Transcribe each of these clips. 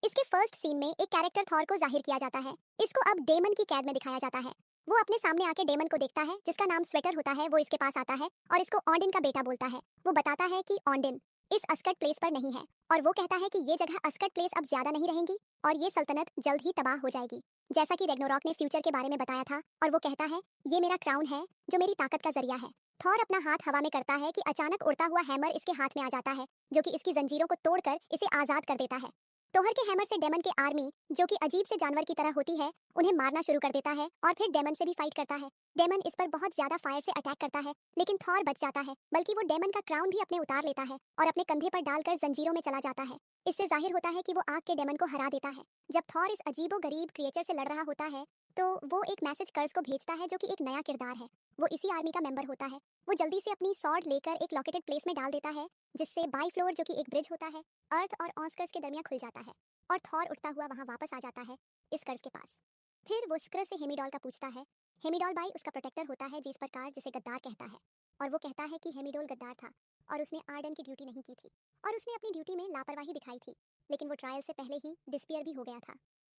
इसके first scene में एक कैरेक्टर थॉर को जाहिर किया जाता है। इसको अब डेमन की कैद में दिखाया जाता है। वो अपने सामने आके डेमन को देखता है, जिसका नाम स्वेटर होता है। वो इसके पास आता है और इसको ऑडिन का बेटा बोलता है। वो बताता है कि ऑडिन इस अस्कट प्लेस पर नहीं है, और वो कहता है कि ये जगह अस्कट प्लेस अब ज्यादा नहीं रहेंगी और ये सल्तनत जल्द ही तबाह हो जाएगी, जैसा कि रेग्नारोक ने फ्यूचर के बारे में बताया था। और वो कहता है, ये मेरा क्राउन है जो मेरी ताकत का जरिया है। थॉर अपना हाथ हवा में करता है कि अचानक उड़ता हुआ हैमर इसके हाथ में आ जाता है, जो कि इसकी जंजीरों को तोड़कर इसे आजाद कर देता है। तोहर के हैमर से डेमन के आर्मी, जो कि अजीब से जानवर की तरह होती है, उन्हें मारना शुरू कर देता है और फिर डेमन से भी फाइट करता है। डेमन इस पर बहुत ज्यादा फायर से अटैक करता है, लेकिन थॉर बच जाता है, बल्कि वो डेमन का क्राउन भी अपने उतार लेता है और अपने कंधे पर डालकर जंजीरों में चला जाता है। इससे जाहिर होता है कि वो आग के डेमन को हरा देता है। जब थॉर इस अजीबो गरीब क्रिएचर से लड़ रहा होता है, तो वो एक मैसेज कर्स को भेजता है, जो कि एक नया किरदार है। वो इसी आर्मी का मेंबर होता है। वो जल्दी से अपनी स्वॉर्ड लेकर एक लॉकेटेड प्लेस में डाल देता है, जिससे बाई फ्लोर, जो कि एक ब्रिज होता है, अर्थ और ऑस्कर्स के दरमियान खुल जाता है और थॉर उठता हुआ वहां वापस आ जाता है इस कर्स के पास। फिर वो स्क्रस से हेमीडॉल का पूछता है। हेमीडॉल बाई उसका प्रोटेक्टर होता है, जिस प्रकार जिसे गद्दार कहता है। और वो कहता है कि हेमीडोल गद्दार था और उसने आर्डन की ड्यूटी नहीं की थी, और उसने अपनी ड्यूटी में लापरवाही दिखाई थी, लेकिन वो ट्रायल से पहले ही डिस्पियर भी हो गया था।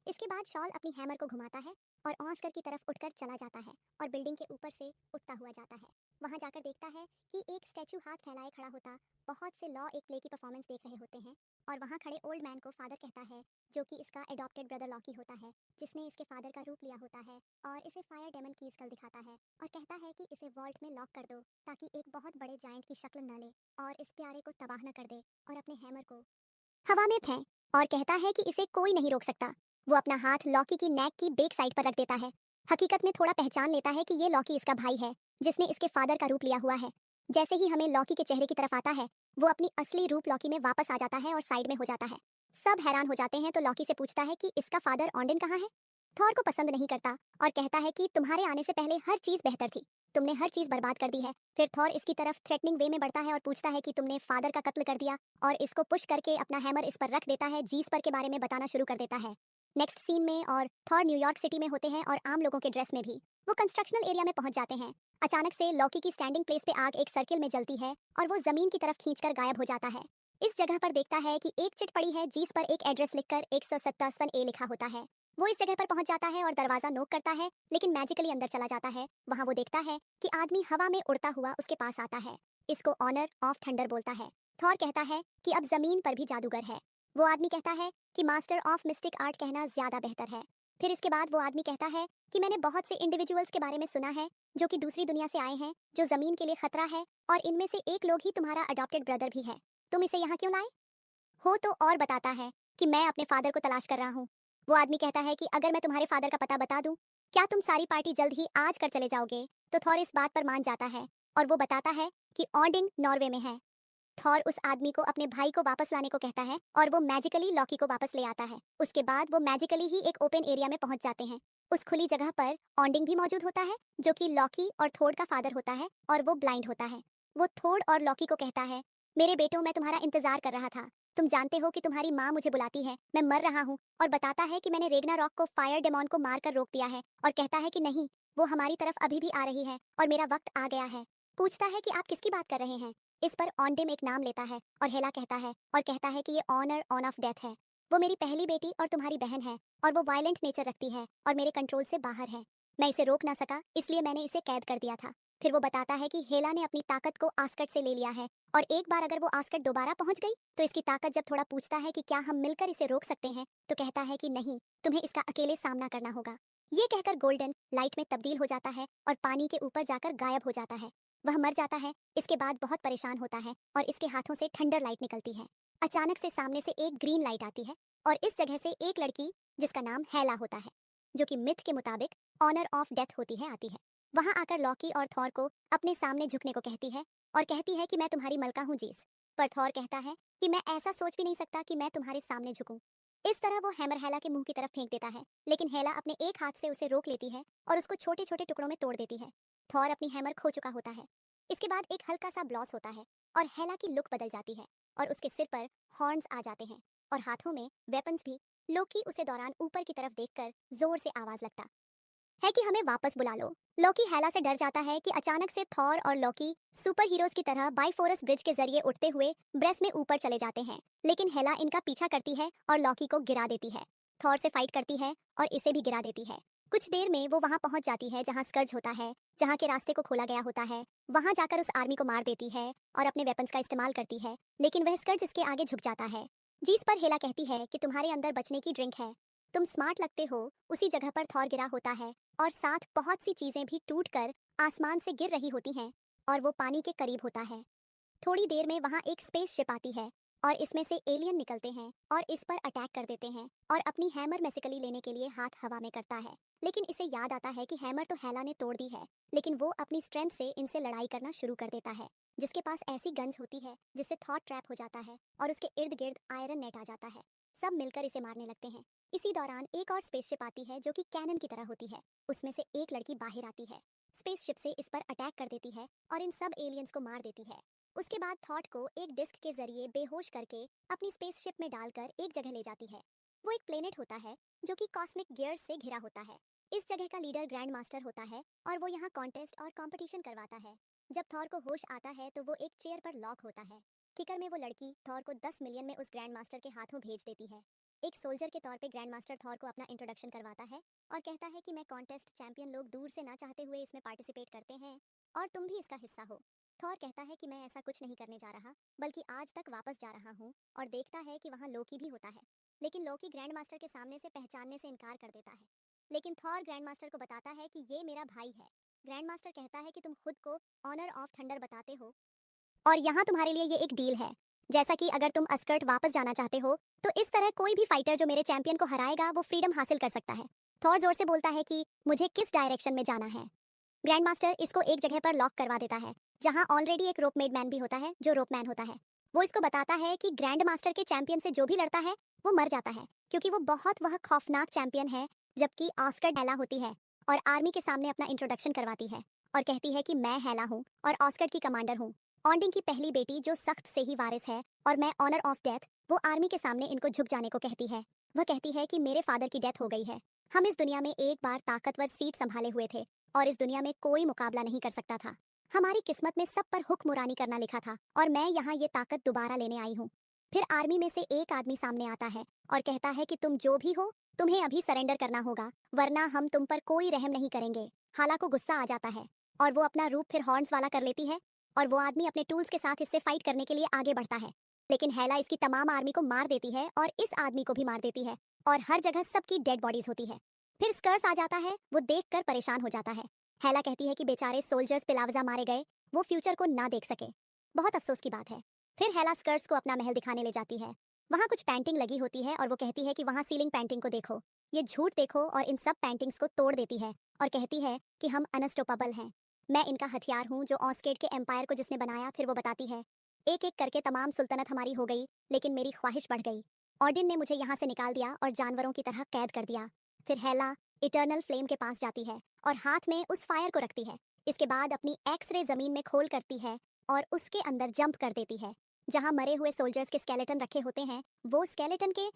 इसके बाद शॉल अपनी हैमर को घुमाता है और ऑस्कर की तरफ उठकर चला जाता है और बिल्डिंग के ऊपर से उठता हुआ जाता है। वहां जाकर देखता है कि एक स्टैचू हाथ फैलाए खड़ा होता। बहुत से लॉ एक प्ले की परफॉर्मेंस देख रहे होते हैं, और वहां खड़े ओल्ड मैन को फादर कहता है, जो कि इसका एडॉप्टेड ब्रदर लॉकी होता है, जिसने इसके फादर का रूप लिया होता है, और इसे फायर डेमन की स्कल दिखाता है और कहता है कि इसे वॉल्ट में लॉक कर दो, ताकि एक बहुत बड़े जायंट की शक्ल न ले और इस प्यारे को तबाह न कर दे, और अपने हैमर को हवा में फेंक, और कहता है कि इसे कोई नहीं रोक सकता। वो अपना हाथ लॉकी की नेक की बैक साइड पर रख देता है। हकीकत में थोड़ा पहचान लेता है कि ये लॉकी इसका भाई है, जिसने इसके फादर का रूप लिया हुआ है। जैसे ही हमें लॉकी के चेहरे की तरफ आता है, वो अपनी असली रूप लॉकी में वापस आ जाता है और साइड में हो जाता है। सब हैरान हो जाते हैं, तो लॉकी से पूछता है कि इसका फादर ऑन्डिन कहाँ है। थॉर को पसंद नहीं करता और कहता है कि तुम्हारे आने से पहले हर चीज बेहतर थी, तुमने हर चीज बर्बाद कर दी है। फिर थॉर इसकी तरफ थ्रेटनिंग वे में बढ़ता है और पूछता है कि तुमने फादर का कत्ल कर दिया, और इसको पुश करके अपना हैमर इस पर रख देता है। जी स्पर के बारे में बताना शुरू कर देता है नेक्स्ट सीन में, और थॉर न्यूयॉर्क सिटी में होते हैं और आम लोगों के ड्रेस में भी। वो कंस्ट्रक्शनल एरिया में पहुंच जाते हैं। अचानक से लॉकी की स्टैंडिंग प्लेस पे आग एक सर्किल में जलती है और वो जमीन की तरफ खींचकर गायब हो जाता है। इस जगह पर देखता है कि एक चिट पड़ी है, जिस पर एक एड्रेस लिखकर 170 ए लिखा होता है। वो इस जगह पर पहुंच जाता है और दरवाजा नोक करता है, लेकिन मैजिकली अंदर चला जाता है। वहां वो देखता है कि आदमी हवा में उड़ता हुआ उसके पास आता है। इसको ऑनर ऑफ थंडर बोलता है। थॉर कहता है कि अब जमीन पर भी जादूगर है। वो आदमी कहता है कि मास्टर ऑफ मिस्टिक आर्ट कहना ज्यादा बेहतर है। फिर इसके बाद वो आदमी कहता है कि मैंने बहुत से इंडिविजुअल्स के बारे में सुना है, जो कि दूसरी दुनिया से आए हैं, जो जमीन के लिए खतरा है, और इनमें से एक लोग ही तुम्हारा अडॉप्टेड ब्रदर भी है। तुम इसे यहाँ क्यों लाए हो? तो और बताता है कि मैं अपने फादर को तलाश कर रहा हूँ। वो आदमी कहता है कि अगर मैं तुम्हारे फादर का पता बता दूं, क्या तुम सारी पार्टी जल्द ही आज कर चले जाओगे? तो थॉर इस बात पर मान जाता है और वो बताता है कि ऑडिंग नॉर्वे में है। थॉर उस आदमी को अपने भाई को वापस लाने को कहता है और वो मैजिकली लॉकी को वापस ले आता है। उसके बाद वो मैजिकली ही एक ओपन एरिया में पहुंच जाते हैं। उस खुली जगह पर ऑन्डिंग भी मौजूद होता है, जो कि लॉकी और थोड का फादर होता है, और वो ब्लाइंड होता है। वो थोड और लॉकी को कहता है, मेरे बेटों, मैं तुम्हारा इंतजार कर रहा था। तुम जानते हो कि तुम्हारी माँ मुझे बुलाती है, मैं मर रहा हूँ। और बताता है कि मैंने रेगना रॉक को फायर डेमोन को मारकर रोक दिया है, और कहता है कि नहीं, वो हमारी तरफ अभी भी आ रही है और मेरा वक्त आ गया है। पूछता है कि आप किसकी बात कर रहे हैं। इस पर ऑन्डिम एक नाम लेता है और हेला कहता है, और कहता है कि ये ऑनर ऑन ऑफ डेथ है। वो मेरी पहली बेटी और तुम्हारी बहन है, और वो वायलेंट नेचर रखती है और मेरे कंट्रोल से बाहर है। मैं इसे रोक ना सका, इसलिए मैंने इसे कैद कर दिया था। फिर वो बताता है कि हेला ने अपनी ताकत को आस्कट से ले लिया है, और एक बार अगर वो आस्कट दोबारा पहुंच गई, तो इसकी ताकत जब थोड़ा पूछता है कि क्या हम मिलकर इसे रोक सकते हैं, तो कहता है कि नहीं, तुम्हें इसका अकेले सामना करना होगा। ये कहकर गोल्डन लाइट में तब्दील हो जाता है और पानी के ऊपर जाकर गायब हो जाता है। वह मर जाता है। इसके बाद बहुत परेशान होता है और इसके हाथों से ठंडर लाइट निकलती है। अचानक से सामने से एक ग्रीन लाइट आती है, और इस जगह से एक लड़की, जिसका नाम हैला होता है, जो कि मिथ के मुताबिक ऑनर ऑफ डेथ होती है, आती है। वहां आकर लॉकी और थॉर को अपने सामने झुकने को कहती है और कहती है कि मैं तुम्हारी मलका हूँ जीस। पर थॉर कहता है कि मैं ऐसा सोच भी नहीं सकता कि मैं तुम्हारे सामने झुकूं। इस तरह वो हैमर हैला के मुंह की तरफ फेंक देता है, लेकिन हैला अपने एक हाथ से उसे रोक लेती है और उसको छोटे छोटे टुकड़ों में तोड़ देती है। थॉर अपनी हैमर खो चुका होता है। इसके बाद एक हल्का सा ब्लॉस होता है और हेला की लुक बदल जाती है, और उसके सिर पर हॉर्न्स आ जाते हैं और हाथों में वेपन्स भी। लोकी उसे दौरान ऊपर की तरफ देखकर जोर से आवाज लगता है कि हमें वापस बुला लो। लोकी हेला से डर जाता है कि अचानक से थॉर और लोकी सुपर हीरोज की तरह बाइफोरस ब्रिज के जरिए उठते हुए ब्रेस में ऊपर चले जाते हैं, लेकिन हेला इनका पीछा करती है और लोकी को गिरा देती है। थॉर से फाइट करती है और इसे भी गिरा देती है। कुछ देर में वो वहां पहुंच जाती है जहां स्कर्ज होता है, जहां के रास्ते को खोला गया होता है। वहां जाकर उस आर्मी को मार देती है और अपने वेपन्स का इस्तेमाल करती है, लेकिन वह स्कर्ज इसके आगे झुक जाता है। जिस पर हेला कहती है कि तुम्हारे अंदर बचने की ड्रिंक है, तुम स्मार्ट लगते हो। उसी जगह पर थॉर गिरा होता है और साथ बहुत सी चीजें भी टूटकर आसमान से गिर रही होती हैं और वो पानी के करीब होता है। थोड़ी देर में वहां एक स्पेसशिप आती है और इसमें से एलियन निकलते हैं और इस पर अटैक कर देते हैं और अपनी हैमर मैसिकली लेने के लिए हाथ हवा में करता है, लेकिन इसे याद आता है कि हैमर तो हेला ने तोड़ दी है, लेकिन वो अपनी स्ट्रेंथ से इनसे लड़ाई करना शुरू कर देता है, जिसके पास ऐसी गन्स होती है जिससे थॉट ट्रैप हो जाता है और उसके इर्द गिर्द आयरन नेट आ जाता है। सब मिलकर इसे मारने लगते हैं। इसी दौरान एक और स्पेसशिप आती है जो कि कैनन की तरह होती है। उसमें से एक लड़की बाहर आती है, स्पेसशिप से इस पर अटैक कर देती है और इन सब एलियंस को मार देती है। उसके बाद थॉट को एक डिस्क के जरिए बेहोश करके अपनी स्पेसशिप में डालकर एक जगह ले जाती है। वो एक प्लेनेट होता है जो कि कॉस्मिक गियर्स से घिरा होता है। इस जगह का लीडर ग्रैंड मास्टर होता है और वो यहाँ कॉन्टेस्ट और कंपटीशन करवाता है। जब थॉर को होश आता है तो वो एक चेयर पर लॉक होता है। किकर में वो लड़की थॉर को 10 मिलियन में उस ग्रैंड मास्टर के हाथों भेज देती है। एक सोल्जर के तौर पे ग्रैंड मास्टर थॉर को अपना इंट्रोडक्शन करवाता है और कहता है कि मैं कॉन्टेस्ट चैंपियन लोग दूर से ना चाहते हुए इसमें पार्टिसिपेट करते हैं और तुम भी इसका हिस्सा हो। थॉर कहता है कि मैं ऐसा कुछ नहीं करने जा रहा, बल्कि आज तक वापस जा रहा हूँ, और देखता है कि वहाँ लोकी भी होता है, लेकिन लोकी ग्रैंड मास्टर के सामने से पहचानने से इनकार कर देता है। लेकिन थॉर ग्रैंड मास्टर को बताता है कि ये मेरा भाई है। ग्रैंड मास्टर कहता है कि तुम खुद को ऑनर ऑफ थंडर बताते हो और यहाँ तुम्हारे लिए ये एक डील है, जैसा कि अगर तुम अस्कर्ट वापस जाना चाहते हो तो इस तरह कोई भी फाइटर जो मेरे चैंपियन को हराएगा वो फ्रीडम हासिल कर सकता है। थॉर जोर से बोलता है कि मुझे किस डायरेक्शन में जाना है। ग्रैंड मास्टर इसको एक जगह पर लॉक करवा देता है जहां ऑलरेडी एक रोप मेड मैन भी होता है जो रोप मैन होता है। वो इसको बताता है कि ग्रैंड मास्टर के चैंपियन से जो भी लड़ता है वो मर जाता है, क्योंकि वो बहुत वह खौफनाक चैंपियन है। जबकि ऑस्कर हेला होती है और आर्मी के सामने अपना इंट्रोडक्शन करवाती है और कहती है कि मैं हेला हूँ और ऑस्कर की कमांडर हूँ, ऑन्डिंग की पहली बेटी जो सख्त से ही वारिस है, और मैं ऑनर ऑफ डेथ। वो आर्मी के सामने इनको झुक जाने को कहती है। वह कहती है कि मेरे फादर की डेथ हो गई है। हम इस दुनिया में एक बार ताकतवर सीट संभाले हुए थे और इस दुनिया में कोई मुकाबला नहीं कर सकता था। हमारी किस्मत में सब पर हुक्मरानी करना लिखा था और मैं यहाँ ये ताकत दोबारा लेने आई हूँ। फिर आर्मी में से एक आदमी सामने आता है और कहता है कि तुम जो भी हो, तुम्हें अभी सरेंडर करना होगा, वरना हम तुम पर कोई रहम नहीं करेंगे। हाला को गुस्सा आ जाता है और वो अपना रूप फिर हॉर्न्स वाला कर लेती है और वो आदमी अपने टूल्स के साथ इससे फाइट करने के लिए आगे बढ़ता है। लेकिन हेला इसकी तमाम आर्मी को मार देती है और इस आदमी को भी मार देती है और हर जगह सबकी डेड बॉडीज होती है। फिर स्कर्स आ जाता है। वो देखकर परेशान हो जाता है। हेला कहती है कि बेचारे सोल्जर्स पे लावजा मारे गए, वो फ्यूचर को ना देख सके। बहुत अफसोस की बात है। फिर हेला स्कर्स को अपना महल दिखाने ले जाती है। वहाँ कुछ पेंटिंग लगी होती है और वो कहती है कि वहाँ सीलिंग पेंटिंग को देखो। ये झूठ देखो और इन सब पेंटिंग्स को तोड़ देती है और कहती है कि हम अनस्टॉपेबल हैं। मैं इनका हथियार हूँ जो ऑस्केड के एम्पायर को जिसने बनाया। फिर वो बताती है एक एक करके तमाम सुल्तनत हमारी हो गई, लेकिन मेरी ख्वाहिश बढ़ गई। ऑडिन ने मुझे यहाँ से निकाल दिया और जानवरों की तरह कैद कर दिया। फिर हेला इटर्नल फ्लेम के पास जाती है और हाथ में उस फायर को रखती है। इसके बाद अपनी एक्सरे जमीन में खोल करती है और उसके अंदर जंप कर देती है। जहां मरे हुए सोल्जर्स के स्केलेटन रखे होते हैं, वो स्केलेटन के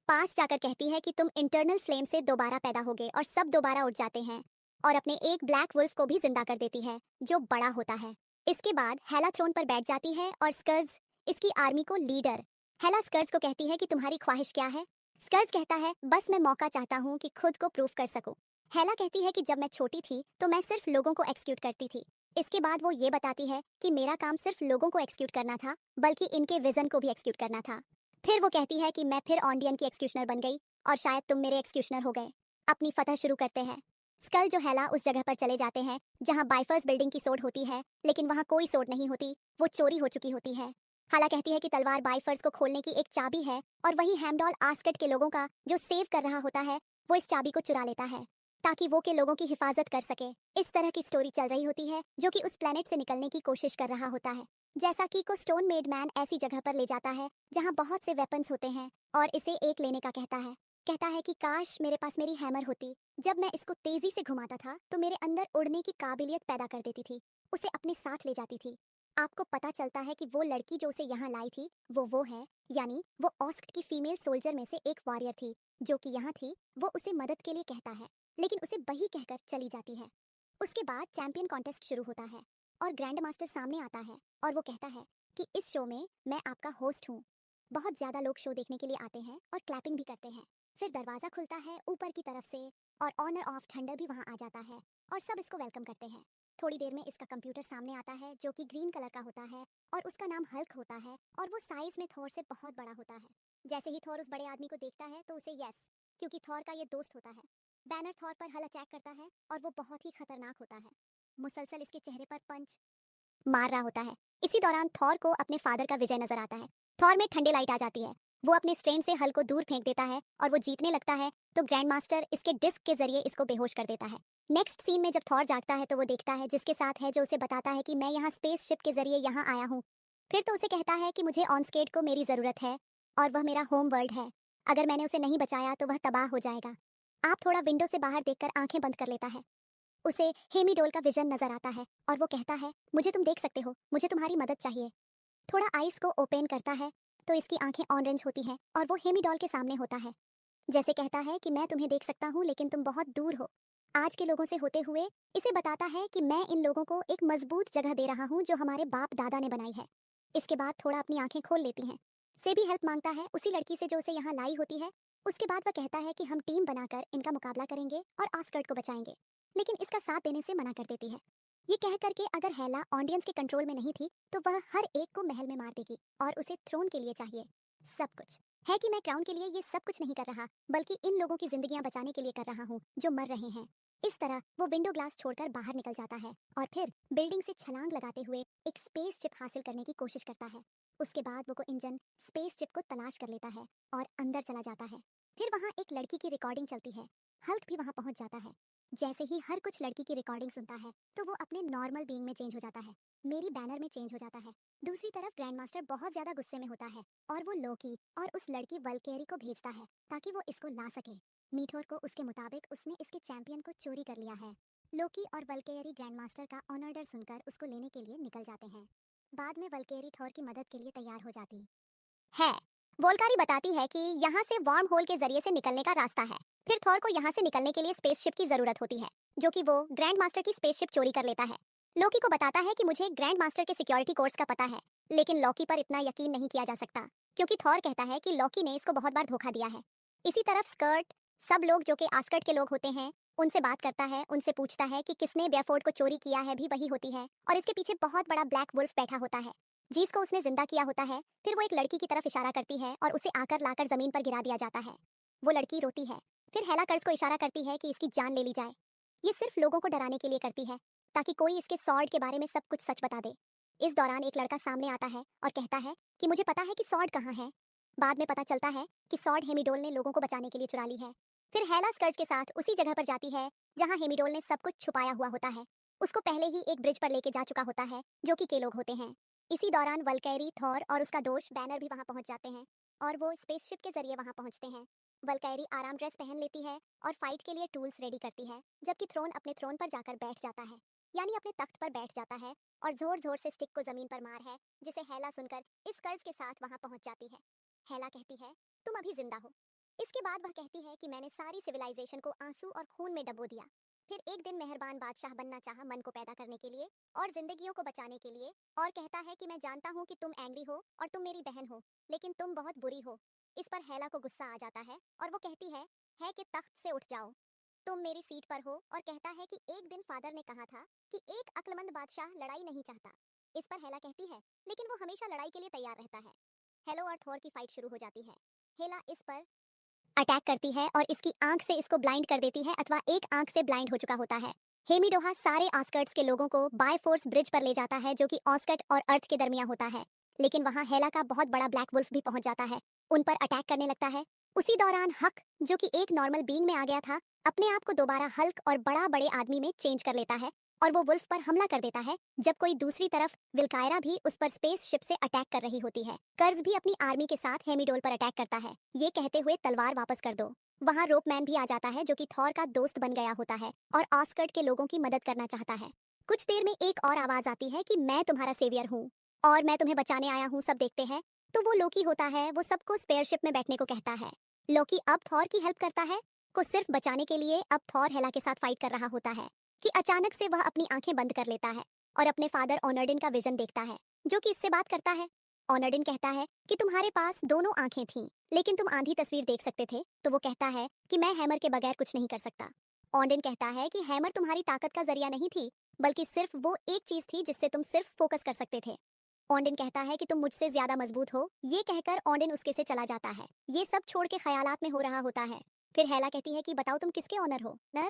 पास जाकर कहती है कि तुम इंटरनल फ्लेम से दोबारा पैदा होगे और सब दोबारा उठ जाते हैं, और अपने एक ब्लैक वुल्फ को भी जिंदा कर देती है जो बड़ा होता है। इसके बाद हेला थ्रोन पर बैठ जाती है और स्कर्स इसकी आर्मी को लीडर। हेला स्कर्स को कहती है कि तुम्हारी ख्वाहिश क्या है। स्कर्स कहता है बस मैं मौका चाहता हूँ कि खुद को प्रूफ कर सकूं। हेला कहती है कि जब मैं छोटी थी तो मैं सिर्फ लोगों को एक्सक्यूट करती थी। इसके बाद वो ये बताती है कि मेरा काम सिर्फ लोगों को एक्सक्यूट करना था, बल्कि इनके विजन को भी एक्सक्यूट करना था। फिर वो कहती है कि मैं फिर ऑन्डियन की एक्सक्यूशनर बन गई और शायद तुम मेरे एक्सक्यूशनर हो गए। अपनी फतह शुरू करते हैं। स्कल जो हेला उस जगह पर चले जाते हैं जहां बाइफर्स बिल्डिंग की सोड होती है, लेकिन वहां कोई सोड नहीं होती, वो चोरी हो चुकी होती है। हाला कहती है कि तलवार बाइफर्स को खोलने की एक चाबी है और वही हैमडॉल आस्कट के लोगों का जो सेव कर रहा होता है, वो इस चाबी को चुरा लेता है ताकि वो के लोगों की हिफाजत कर सके। इस तरह की स्टोरी चल रही होती है जो कि उस प्लेनेट से निकलने की कोशिश कर रहा होता है। जैसा कि को स्टोन मेड मैन ऐसी जगह पर ले जाता है जहां बहुत से वेपन्स होते हैं और इसे एक लेने का कहता है कि काश मेरे पास मेरी हैमर होती। जब मैं इसको तेजी से घुमाता था तो मेरे अंदर उड़ने की काबिलियत पैदा कर देती थी, उसे अपने साथ ले जाती थी। आपको पता चलता है कि वो लड़की जो उसे यहाँ लाई थी वो है, यानी वो ऑस्क की फीमेल सोल्जर में से एक वॉरियर थी जो कि यहाँ थी। वो उसे मदद के लिए कहता है लेकिन उसे वही कहकर चली जाती है। उसके बाद चैंपियन कॉन्टेस्ट शुरू होता है और ग्रैंड मास्टर सामने आता है और वो कहता है कि इस शो में मैं आपका होस्ट हूँ। बहुत ज़्यादा लोग शो देखने के लिए आते हैं और क्लैपिंग भी करते हैं। फिर दरवाज़ा खुलता है ऊपर की तरफ से और ऑनर ऑफ थंडर भी वहाँ आ जाता है और सब इसको वेलकम करते हैं। थोड़ी देर में इसका कंप्यूटर सामने आता है जो कि ग्रीन कलर का होता है और उसका नाम हल्क होता है और वो साइज में थॉर से बहुत बड़ा होता है। जैसे ही थॉर उस बड़े आदमी को देखता है तो उसे यस, क्योंकि थॉर का ये दोस्त होता है। बैनर थॉर पर हल अटैक करता है और वो बहुत ही खतरनाक होता है। मुसलसल इसके चेहरे पर पंच मार रहा होता है। इसी दौरान थॉर को अपने फादर का विजय नजर आता है। थॉर में ठंडे लाइट आ जाती है। वो अपने स्ट्रेंड से हल को दूर फेंक देता है और वो जीतने लगता है तो ग्रैंड मास्टर इसके डिस्क के जरिए इसको बेहोश कर देता है। नेक्स्ट सीन में जब थॉर जागता है तो वो देखता है जिसके साथ है जो उसे बताता है कि मैं यहाँ स्पेसशिप के जरिए यहाँ आया हूँ। फिर तो उसे कहता है कि मुझे ऑनस्केट को मेरी ज़रूरत है और वह मेरा होम वर्ल्ड है। अगर मैंने उसे नहीं बचाया तो वह तबाह हो जाएगा। आप थोड़ा विंडो से बाहर देखकर आंखें बंद कर लेता है। उसे हेमीडोल का विजन नजर आता है और वो कहता है मुझे तुम देख सकते हो, मुझे तुम्हारी मदद चाहिए। थोड़ा आइस को ओपन करता है तो इसकी आंखें ऑरेंज होती हैं और वो हेमीडोल के सामने होता है। जैसे कहता है कि मैं तुम्हें देख सकता हूँ लेकिन तुम बहुत दूर हो आज के लोगों से होते हुए। इसे बताता है कि मैं इन लोगों को एक मजबूत जगह दे रहा हूँ जो हमारे बाप दादा ने बनाई है। इसके बाद थोड़ा अपनी आंखें खोल लेती हैं। से भी हेल्प मांगता है उसी लड़की से जो उसे यहाँ लाई होती है। उसके बाद वह कहता है कि हम टीम बनाकर इनका मुकाबला करेंगे और ऑस्कर्ट को बचाएंगे, लेकिन इसका साथ देने से मना कर देती है। ये कह करके अगर हेला ऑडियंस के कंट्रोल में नहीं थी तो वह हर एक को महल में मार देगी और उसे थ्रोन के लिए चाहिए सब कुछ। है कि मैं क्राउन के लिए ये सब कुछ नहीं कर रहा बल्कि इन लोगों की जिंदगियां बचाने के लिए कर रहा हूँ जो मर रहे हैं। इस तरह वो विंडो ग्लास छोड़कर बाहर निकल जाता है और फिर बिल्डिंग से छलांग लगाते हुए एक स्पेस चिप हासिल करने की कोशिश करता है। उसके बाद वो को इंजन स्पेस चिप को तलाश कर लेता है और अंदर चला जाता है। फिर वहाँ एक लड़की की रिकॉर्डिंग चलती है। हल्क भी वहाँ पहुँच जाता है। जैसे ही हर कुछ लड़की की रिकॉर्डिंग सुनता है तो वो अपने नॉर्मल बीइंग में चेंज हो जाता है। मेरी बैनर में चेंज हो जाता है। दूसरी तरफ ग्रैंड मास्टर बहुत ज्यादा गुस्से में होता है और वो लोकी और उस लड़की वल्केरी को भेजता है ताकि वो इसको ला सके। मीठोर को उसके मुताबिक उसने इसके चैंपियन को चोरी कर लिया है। लोकी और वल्केरी ग्रैंड मास्टर का ऑनर्डर सुनकर उसको लेने के लिए निकल जाते हैं। बाद में वल्केरी थॉर की मदद के लिए तैयार हो जाती है। वोल्कारी बताती है कि यहाँ से वार्म होल के जरिए से निकलने का रास्ता है। फिर थॉर को यहाँ से निकलने के लिए स्पेसशिप की जरूरत होती है जो कि वो ग्रैंड मास्टर की स्पेसशिप चोरी कर लेता है। लोकी को बताता है कि मुझे ग्रैंड मास्टर के सिक्योरिटी कोर्स का पता है, लेकिन लॉकी पर इतना यकीन नहीं किया जा सकता क्योंकि थॉर कहता है कि लॉकी ने इसको बहुत बार धोखा दिया है। इसी तरफ स्कर्ट सब लोग जो कि आस्कर्ट के लोग होते हैं उनसे बात करता है, उनसे पूछता है कि किसने बेफोर्ड को चोरी किया है भी वही होती है और इसके पीछे बहुत बड़ा ब्लैक वुल्फ बैठा होता है जिसको उसने जिंदा किया होता है। फिर वो एक लड़की की तरफ इशारा करती है और उसे आकर लाकर जमीन पर गिरा दिया जाता है। वो लड़की रोती है। फिर हेला कर्ज को इशारा करती है कि इसकी जान ले ली जाए। ये सिर्फ लोगों को डराने के लिए करती है ताकि कोई इसके सॉर्ड के बारे में सब कुछ सच बता दे। इस दौरान एक लड़का सामने आता है और कहता है कि मुझे पता है कि सॉर्ड कहाँ है। बाद में पता चलता है कि सॉर्ड हेमीडोल ने लोगों को बचाने के लिए चुरा ली है। फिर हेला स्कर्ज के साथ उसी जगह पर जाती है जहाँ हेमीडोल ने सब कुछ छुपाया हुआ होता है। उसको पहले ही एक ब्रिज पर लेके जा चुका होता है जो कि के लोग होते हैं। इसी दौरान वल्कैरी थॉर और उसका दोस्त बैनर भी वहां पहुंच जाते हैं और वो स्पेसशिप के जरिए वहां पहुंचते हैं। वल्कैरी आराम ड्रेस पहन लेती है और फाइट के लिए टूल्स रेडी करती है, जबकि थ्रोन अपने थ्रोन पर जाकर बैठ जाता है, यानी अपने तख्त पर बैठ जाता है और जोर जोर से स्टिक को जमीन पर मार है जिसे हेला सुनकर इस कर्ज के साथ वहां पहुंच जाती है। हेला कहती है तुम अभी जिंदा हो। इसके बाद वह कहती है कि मैंने सारी सिविलाइजेशन को आंसू और खून में डबो दिया। फिर एक दिन मेहरबान बादशाह बनना चाहा मन को पैदा करने के लिए और जिंदगियों को बचाने के लिए, और कहता है कि मैं जानता हूँ कि तुम एंग्री हो और तुम मेरी बहन हो, लेकिन तुम बहुत बुरी हो। इस पर हेला को गुस्सा आ जाता है और वो कहती है कि तख्त से उठ जाओ, तुम मेरी सीट पर हो, और कहता है कि एक दिन फादर ने कहा था कि एक अक्लमंद बादशाह लड़ाई नहीं चाहता। इस पर हेला कहती है लेकिन वो हमेशा लड़ाई के लिए तैयार रहता है। हेलो और थोर की फाइट शुरू हो जाती है। हेला इस पर अटैक करती है और इसकी आंख से इसको ब्लाइंड कर देती है, अथवा एक आंख से ब्लाइंड हो चुका होता है। हेमिडोहा सारे ऑस्कर्ट्स के लोगों को बाय फोर्स ब्रिज पर ले जाता है जो कि ऑस्कर्ट और अर्थ के दरमियान होता है, लेकिन वहां हेला का बहुत बड़ा ब्लैक वुल्फ भी पहुंच जाता है, उन पर अटैक करने लगता है। उसी दौरान हक जो कि एक नॉर्मल बीइंग में आ गया था अपने आप को दोबारा हल्क और बड़ा बड़े आदमी में चेंज कर लेता है और वो वुल्फ पर हमला कर देता है, जब कोई दूसरी तरफ विल्कायरा भी उस पर स्पेस शिप से अटैक कर रही होती है। कर्ज भी अपनी आर्मी के साथ हेमिडोल पर अटैक करता है, ये कहते हुए तलवार वापस कर दो। वहाँ रोपमैन भी आ जाता है जो कि थॉर का दोस्त बन गया होता है और ऑस्कर्ट के लोगों की मदद करना चाहता है। कुछ देर में एक और आवाज आती है कि मैं तुम्हारा सेवियर हूँ और मैं तुम्हें बचाने आया हूँ, सब देखते हैं। तो वो लोकी होता है, वो सबको स्पेयरशिप में बैठने को कहता है। लोकी अब थॉर की हेल्प करता है को सिर्फ बचाने के लिए अब थॉर हेला के साथ फाइट कर रहा होता है कि अचानक से वह अपनी आंखें बंद कर लेता है और अपने फादर ओनर्डिन का विजन देखता है, जो कि इससे बात करता है। ओनर्डिन कहता है कि तुम्हारे पास दोनों आंखें थीं, लेकिन तुम आंधी तस्वीर देख सकते थे। तो वो कहता है कि मैं हैमर के बगैर कुछ नहीं कर सकता। ओनर्डिन कहता है कि हैमर तुम्हारी ताकत का जरिया नहीं थी, बल्कि सिर्फ वो एक चीज थी जिससे तुम सिर्फ फोकस कर सकते थे। ओनडिन कहता है कि तुम मुझसे ज्यादा मजबूत हो। ये कहकर ओनडिन उसके से चला जाता है। ये सब छोड़ के ख्यालात में हो रहा होता है। फिर हेला कहती है कि बताओ तुम किसके ऑनर हो नर।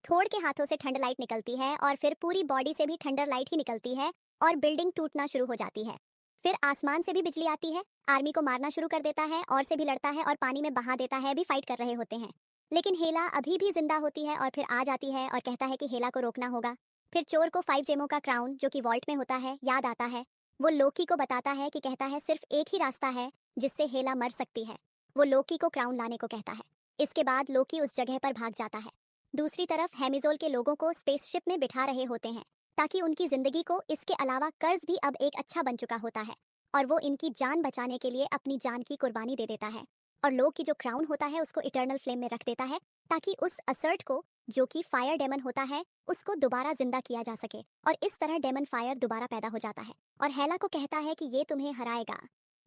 थोड़ के हाथों से ठंड लाइट निकलती है और फिर पूरी बॉडी से भी ठंडर लाइट ही निकलती है और बिल्डिंग टूटना शुरू हो जाती है। फिर आसमान से भी बिजली आती है, आर्मी को मारना शुरू कर देता है और से भी लड़ता है और पानी में बहा देता है, भी फाइट कर रहे होते हैं। लेकिन हेला अभी भी जिंदा होती है और फिर आ जाती है और कहता है कि हेला को रोकना होगा। फिर चोर को 5 जेमों का क्राउन, जो कि वॉल्ट में होता है, याद आता है। वो लोकी को बताता है कि कहता है सिर्फ एक ही रास्ता है जिससे हेला मर सकती है। वो लोकी को क्राउन लाने को कहता है। इसके बाद लोकी उस जगह पर भाग जाता है। दूसरी तरफ हेमिजोल के लोगों को स्पेसशिप में बिठा रहे होते हैं ताकि उनकी जिंदगी को इसके अलावा कर्ज भी अब एक अच्छा बन चुका होता है और वो इनकी जान बचाने के लिए अपनी जान की कुर्बानी दे देता है और लोकी जो क्राउन होता है उसको इटर्नल फ्लेम में रख देता है ताकि उस असर्ट को, जो कि फायर डेमन होता है, उसको दोबारा जिंदा किया जा सके और इस तरह डेमन फायर दोबारा पैदा हो जाता है और हेला को कहता है कि ये तुम्हें हराएगा।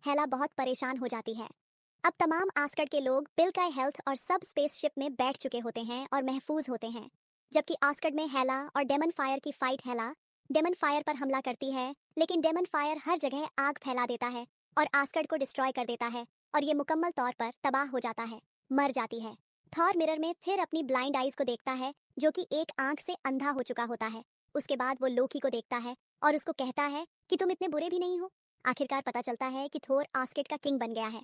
हेला बहुत परेशान हो जाती है। अब तमाम आस्कर्ड के लोग बिलकाई हेल्थ और सब स्पेसशिप में बैठ चुके होते हैं और महफूज होते हैं, जबकि आस्कर्ड में हेला और डेमन फायर की फाइट। हेला डेमन फायर पर हमला करती है, लेकिन डेमन फायर हर जगह आग फैला देता है और आस्कर्ड को डिस्ट्रॉय कर देता है और ये मुकम्मल तौर पर तबाह हो जाता है, मर जाती है। थॉर मिरर में फिर अपनी ब्लाइंड आइज को देखता है, जो कि एक आंख से अंधा हो चुका होता है। उसके बाद वो लोकी को देखता है और उसको कहता है कि तुम इतने बुरे भी नहीं हो। आखिरकार पता चलता है कि थोर आस्केट का किंग बन गया है।